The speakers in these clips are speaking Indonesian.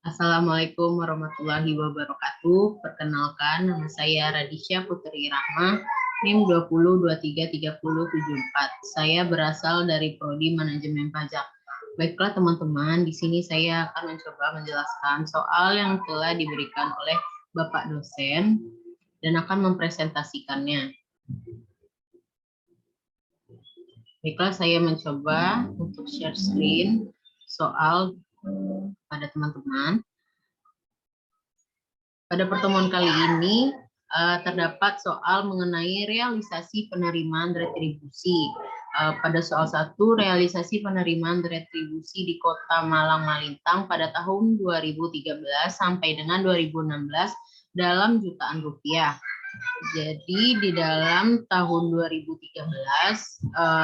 Assalamualaikum warahmatullahi wabarakatuh. Perkenalkan, nama saya Radisha Putri Rahma, NIM 20233074. Saya berasal dari Prodi Manajemen Pajak. Baiklah teman-teman, di sini saya akan mencoba menjelaskan soal yang telah diberikan oleh Bapak dosen dan akan mempresentasikannya. Baiklah, saya mencoba untuk share screen soal pada teman-teman. Pada pertemuan kali ini terdapat soal mengenai realisasi penerimaan retribusi. Pada soal 1, realisasi penerimaan retribusi di Kota Malang Malintang pada tahun 2013 sampai dengan 2016 dalam jutaan rupiah. Jadi di dalam tahun 2013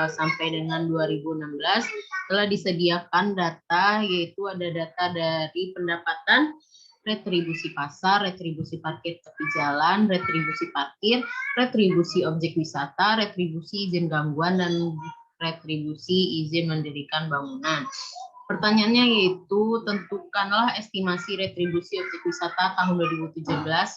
sampai dengan 2016 telah disediakan data, yaitu ada data dari pendapatan, retribusi pasar, retribusi parkir tepi jalan, retribusi parkir, retribusi objek wisata, retribusi izin gangguan, dan retribusi izin mendirikan bangunan. Pertanyaannya yaitu, tentukanlah estimasi retribusi objek wisata tahun 2017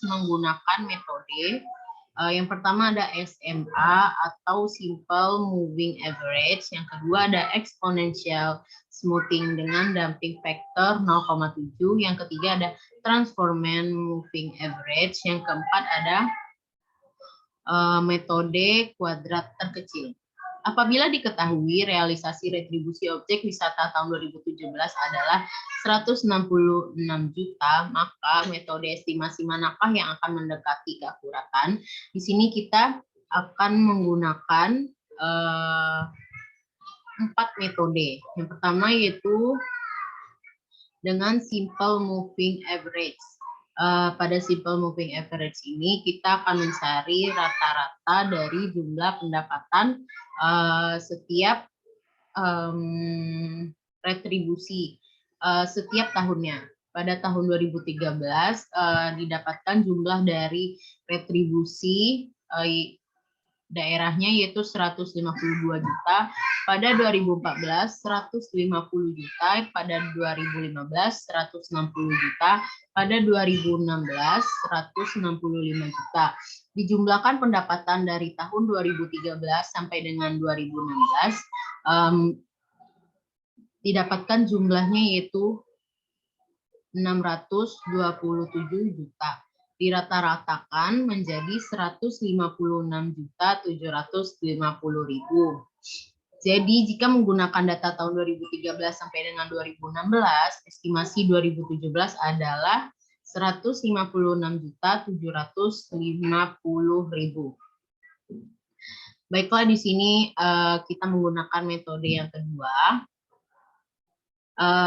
menggunakan metode. Yang pertama ada SMA atau Simple Moving Average. Yang kedua ada Exponential Smoothing dengan Damping Factor 0,7. Yang ketiga ada Transformant Moving Average. Yang keempat ada metode kuadrat terkecil. Apabila diketahui realisasi retribusi objek wisata tahun 2017 adalah 166 juta, maka metode estimasi manakah yang akan mendekati keakuratan? Di sini kita akan menggunakan 4 metode. Yang pertama yaitu dengan Simple Moving Average. Pada Simple Moving Average ini kita akan mencari rata-rata dari jumlah pendapatan setiap retribusi setiap tahunnya. Pada tahun 2013 didapatkan jumlah dari retribusi daerahnya yaitu 152 juta, pada 2014 150 juta, pada 2015 160 juta, pada 2016 165 juta. Dijumlahkan pendapatan dari tahun 2013 sampai dengan 2016 didapatkan jumlahnya yaitu 627 juta. Dirata-ratakan menjadi 156.750.000. Jadi jika menggunakan data tahun 2013 sampai dengan 2016, estimasi 2017 adalah 156.750.000. Baiklah, di sini kita menggunakan metode yang kedua,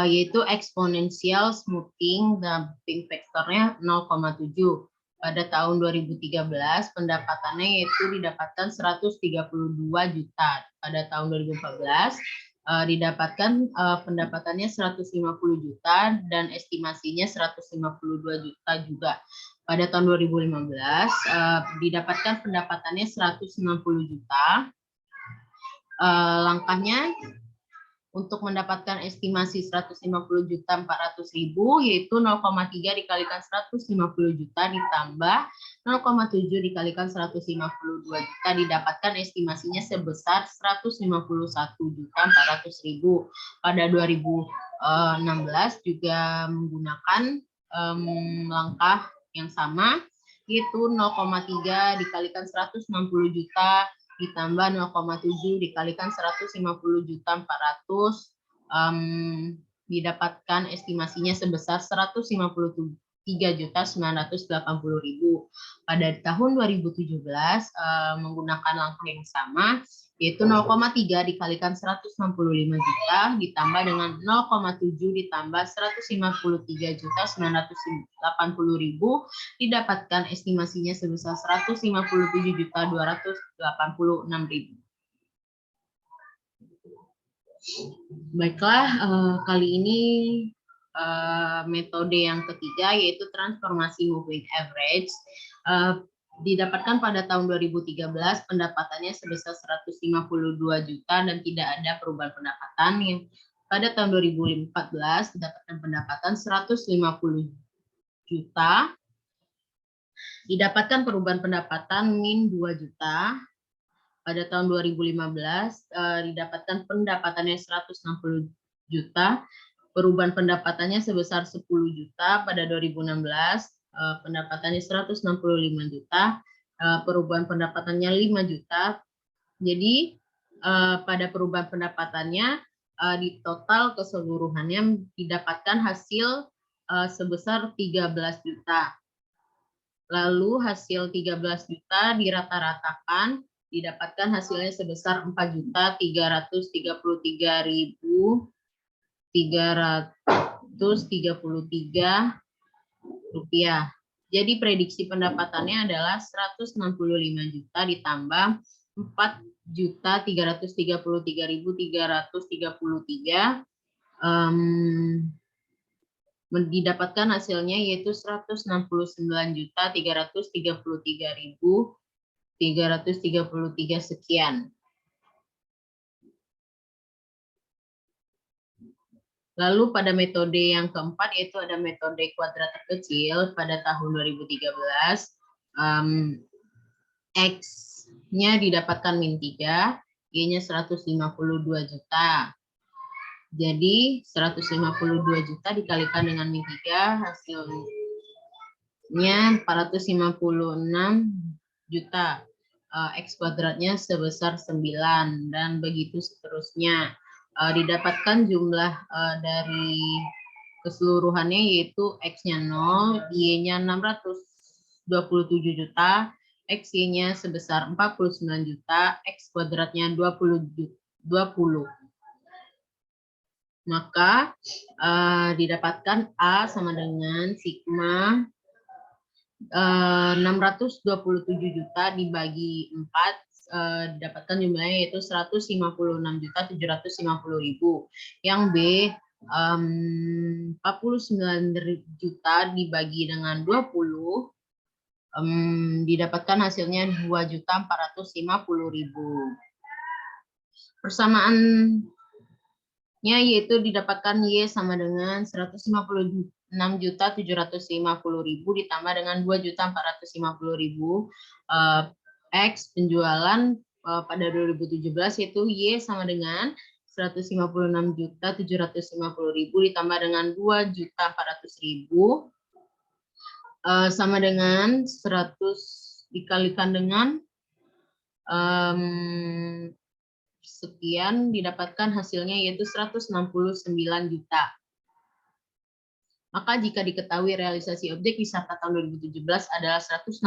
yaitu exponential smoothing, damping faktornya 0,7. Pada tahun 2013 pendapatannya yaitu didapatkan 132 juta. Pada tahun 2014 didapatkan pendapatannya 150 juta dan estimasinya 152 juta juga. Pada tahun 2015 didapatkan pendapatannya 160 juta. Langkahnya untuk mendapatkan estimasi 150.400.000 yaitu 0,3 dikalikan 150 juta ditambah 0,7 dikalikan 152 juta, didapatkan estimasinya sebesar 151.400.000. Pada 2016 juga menggunakan langkah yang sama, yaitu 0,3 dikalikan 160 juta ditambah 0,7 dikalikan 150.400, didapatkan estimasinya sebesar 153.980.000. Pada tahun 2017 menggunakan langkah yang sama, yaitu 0,3 dikalikan 165 juta ditambah dengan 0,7 ditambah 153.980.000, didapatkan estimasinya sebesar 157.286.000. Baiklah, kali ini metode yang ketiga yaitu transformasi moving average. Didapatkan pada tahun 2013 pendapatannya sebesar 152 juta dan tidak ada perubahan pendapatan. Yang pada tahun 2014 didapatkan pendapatan 150 juta, didapatkan perubahan pendapatan min 2 juta. Pada tahun 2015 didapatkan pendapatannya 160 juta, perubahan pendapatannya sebesar 10 juta. Pada 2016 pendapatannya 165 juta, perubahan pendapatannya 5 juta. Jadi pada perubahan pendapatannya di total keseluruhannya didapatkan hasil sebesar 13 juta. Lalu hasil 13 juta dirata-ratakan, didapatkan hasilnya sebesar 4.333.333 rupiah. Jadi prediksi pendapatannya adalah 165 juta ditambah 4.333.333, didapatkan hasilnya yaitu 169.333.333 sekian. Lalu pada metode yang keempat yaitu ada metode kuadrat terkecil. Pada tahun 2013 X-nya didapatkan min 3, Y-nya 152 juta. Jadi 152 juta dikalikan dengan min 3 hasilnya 456 juta. X kuadratnya sebesar 9 dan begitu seterusnya. Didapatkan jumlah dari keseluruhannya yaitu X-nya 0, Y-nya 627 juta, X-Y-nya sebesar 49 juta, X kuadratnya 20. Maka didapatkan A sama dengan sigma 627 juta dibagi 4, didapatkan jumlahnya yaitu 156.750.000. Yang B 49 juta dibagi dengan 20, didapatkan hasilnya 2.450.000. Persamaannya yaitu didapatkan Y sama dengan 156.750.000 ditambah dengan 2.450.000. X penjualan pada 2017 yaitu Y sama dengan 156.750.000 ditambah dengan 2.400.000 sama dengan 100 dikalikan dengan sekian, didapatkan hasilnya yaitu 169 juta. Maka jika diketahui realisasi objek wisata tahun 2017 adalah 166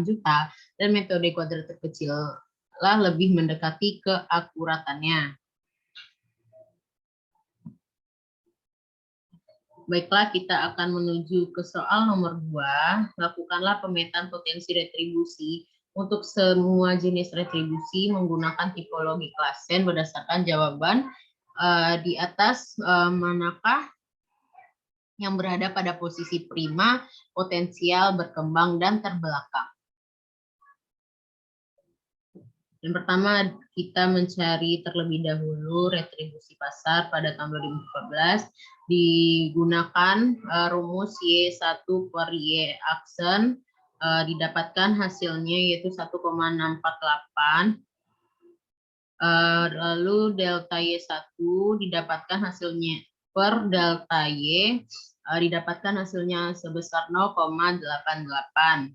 juta dan metode kuadrat terkecil lah lebih mendekati keakuratannya. Baiklah, kita akan menuju ke soal nomor 2. Lakukanlah pemetaan potensi retribusi untuk semua jenis retribusi menggunakan tipologi klasen berdasarkan jawaban di atas manakah yang berada pada posisi prima, potensial, berkembang, dan terbelakang. Yang pertama, kita mencari terlebih dahulu retribusi pasar pada tahun 2014. Digunakan rumus Y1 per Y aksen, didapatkan hasilnya yaitu 1,648. Lalu delta Y1 didapatkan hasilnya per delta Y, didapatkan hasilnya sebesar 0,88.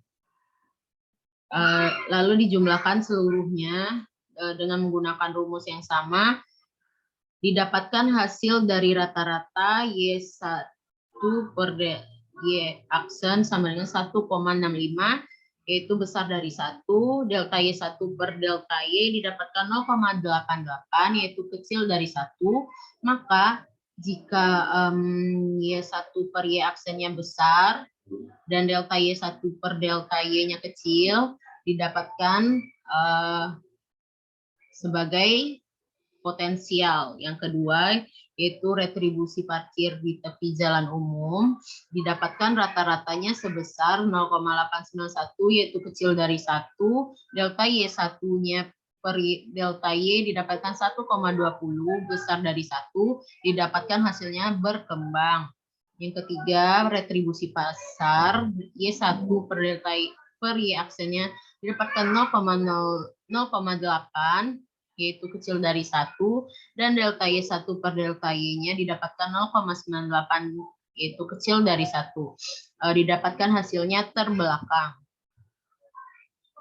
Lalu dijumlahkan seluruhnya dengan menggunakan rumus yang sama, didapatkan hasil dari rata-rata Y1 per Y aksen sama dengan 1,65, yaitu besar dari 1, delta Y1 per delta Y didapatkan 0,88, yaitu kecil dari 1, maka jika Y1 per Y aksennya besar, dan delta Y1 per delta Y-nya kecil, didapatkan sebagai potensial. Yang kedua, yaitu retribusi parkir di tepi jalan umum, didapatkan rata-ratanya sebesar 0,891, yaitu kecil dari 1, delta Y1-nya per delta Y didapatkan 1,20 besar dari 1, didapatkan hasilnya berkembang. Yang ketiga, retribusi pasar Y1 per delta Y per Y aksennya didapatkan 0,8 yaitu kecil dari 1, dan delta Y1 per delta Y-nya didapatkan 0,98 yaitu kecil dari 1. Didapatkan hasilnya terbelakang.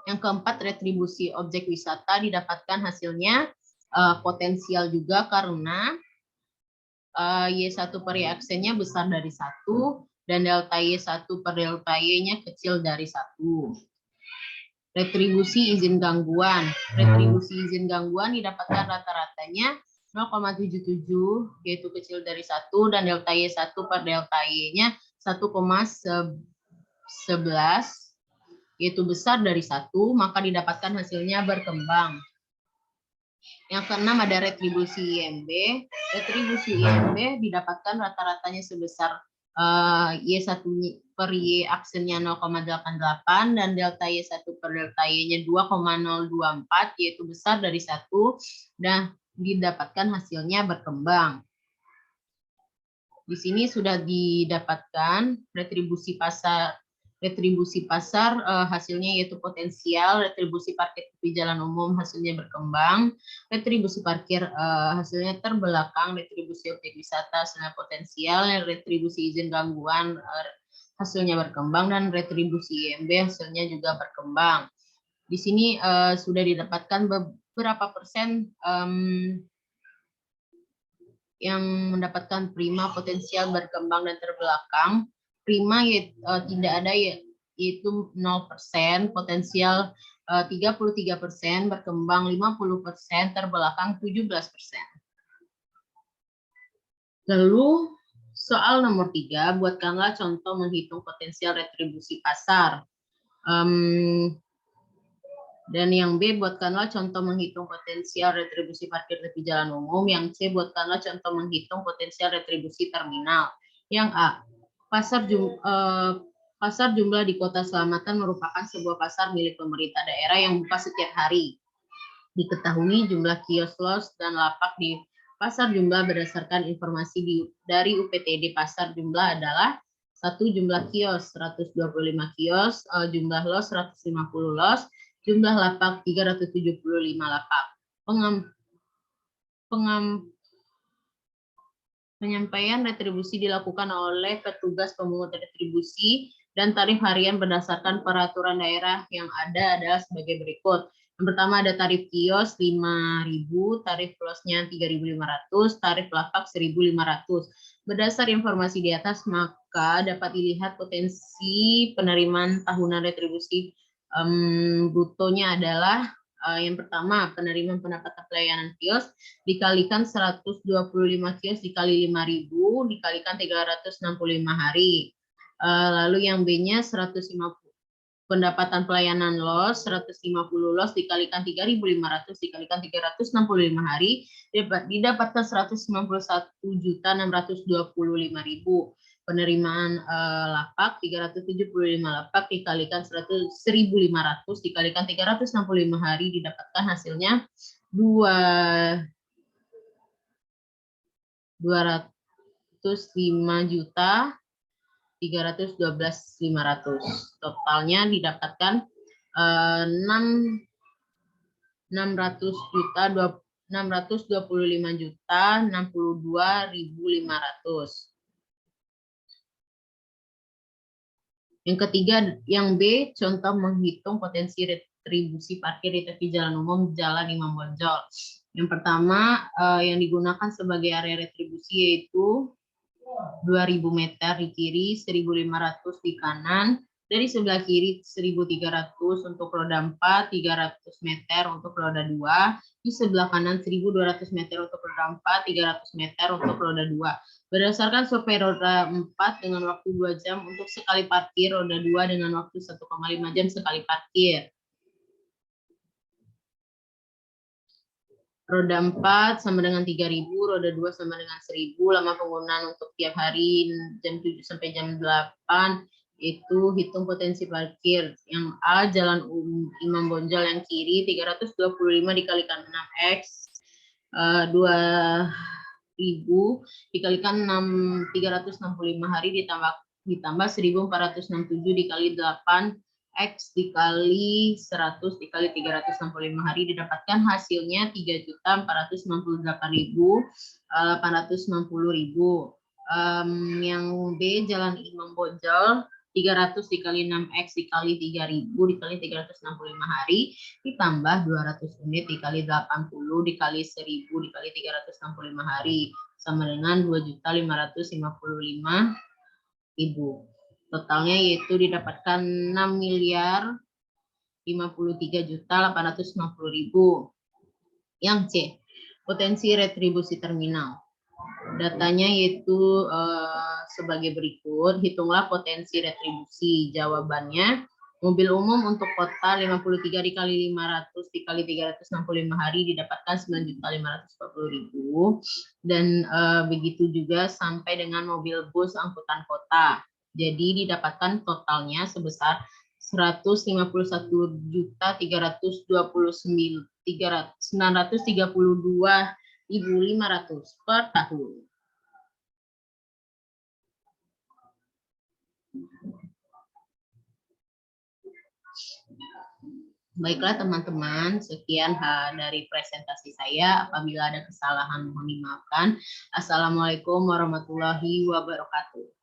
Yang keempat, retribusi objek wisata didapatkan hasilnya potensial juga karena Y1 per Y aksennya besar dari 1 dan delta Y1 per delta Y-nya kecil dari 1. Retribusi izin gangguan. Retribusi izin gangguan didapatkan rata-ratanya 0,77 yaitu kecil dari 1 dan delta Y1 per delta Y-nya 1,11 yaitu besar dari 1, maka didapatkan hasilnya berkembang. Yang keenam ada retribusi IMB. Retribusi IMB didapatkan rata-ratanya sebesar Y1 per Y aksennya 0,88 dan delta Y1 per delta Y-nya 2,024 yaitu besar dari 1 dan didapatkan hasilnya berkembang. Di sini sudah didapatkan retribusi pasar. Retribusi pasar hasilnya yaitu potensial, retribusi parkir tepi jalan umum hasilnya berkembang, retribusi parkir hasilnya terbelakang, retribusi objek wisata hasilnya potensial, retribusi izin gangguan hasilnya berkembang, dan retribusi IMB hasilnya juga berkembang. Di sini sudah didapatkan beberapa persen yang mendapatkan prima potensial berkembang dan terbelakang. Prima tidak ada yaitu 0%, potensial 33%, berkembang 50%, terbelakang 17%. Lalu soal nomor 3, buatkanlah contoh menghitung potensial retribusi pasar. Dan yang B, buatkanlah contoh menghitung potensial retribusi parkir tepi jalan umum. Yang C, buatkanlah contoh menghitung potensial retribusi terminal. Yang A, pasar jumlah di Kota Selamatan merupakan sebuah pasar milik pemerintah daerah yang buka setiap hari. Diketahui jumlah kios, los, dan lapak di pasar jumlah berdasarkan informasi dari UPTD pasar jumlah adalah 1. Jumlah kios 125 kios, jumlah los 150 los, jumlah lapak 375 lapak. Penyampaian retribusi dilakukan oleh petugas pemungut retribusi dan tarif harian berdasarkan peraturan daerah yang ada adalah sebagai berikut. Yang pertama ada tarif kios 5.000, tarif losnya 3.500, tarif lapak 1.500. Berdasar informasi di atas, maka dapat dilihat potensi penerimaan tahunan retribusi brutonya adalah yang pertama, penerimaan pendapatan pelayanan kios dikalikan 125 kios dikali 5.000 dikalikan 365 hari. Lalu yang B-nya 150 pendapatan pelayanan los 150 los dikalikan 3.500 dikalikan 365 hari didapatkan 191.625.000. Penerimaan lapak 375 lapak dikalikan 1.500 dikalikan 365 hari didapatkan hasilnya 205.312.500. Totalnya didapatkan 625.062.500. Yang ketiga, yang B, contoh menghitung potensi retribusi parkir di tepi jalan umum Jalan Imam Bonjol. Yang pertama, yang digunakan sebagai area retribusi yaitu 2.000 meter di kiri, 1.500 di kanan. Dari sebelah kiri 1.300 untuk roda 4, 300 meter untuk roda 2. Di sebelah kanan 1.200 meter untuk roda 4, 300 meter untuk roda 2. Berdasarkan survei roda 4 dengan waktu 2 jam untuk sekali parkir, roda 2 dengan waktu 1,5 jam sekali parkir. Roda 4 sama dengan 3.000, roda 2 sama dengan 1.000, lama penggunaan untuk tiap hari jam 7 sampai jam 8, Itu hitung potensi parkir. Yang A, Jalan Imam Bonjol yang kiri, 325 dikalikan 6X, 2.000 dikalikan 365 hari ditambah 1.467 dikali 8 X dikali 100 dikali 365 hari, didapatkan hasilnya 3.468.860.000. Yang B, Jalan Imam Bonjol, 300 dikali 6X dikali 3.000 dikali 365 hari, ditambah 200 unit dikali 80 dikali 1.000 dikali 365 hari, sama dengan 2.555.000. Totalnya yaitu didapatkan 6.053.860.000. Yang C, potensi retribusi terminal. Datanya yaitu sebagai berikut. Hitunglah potensi retribusi. Jawabannya, mobil umum untuk kota 53 dikali 500 dikali 365 hari didapatkan 9.540.000. Dan begitu juga sampai dengan mobil bus angkutan kota. Jadi didapatkan totalnya sebesar 151.932.500 per tahun. Baiklah teman-teman, sekian dari presentasi saya. Apabila ada kesalahan mohon dimaafkan. Assalamualaikum warahmatullahi wabarakatuh.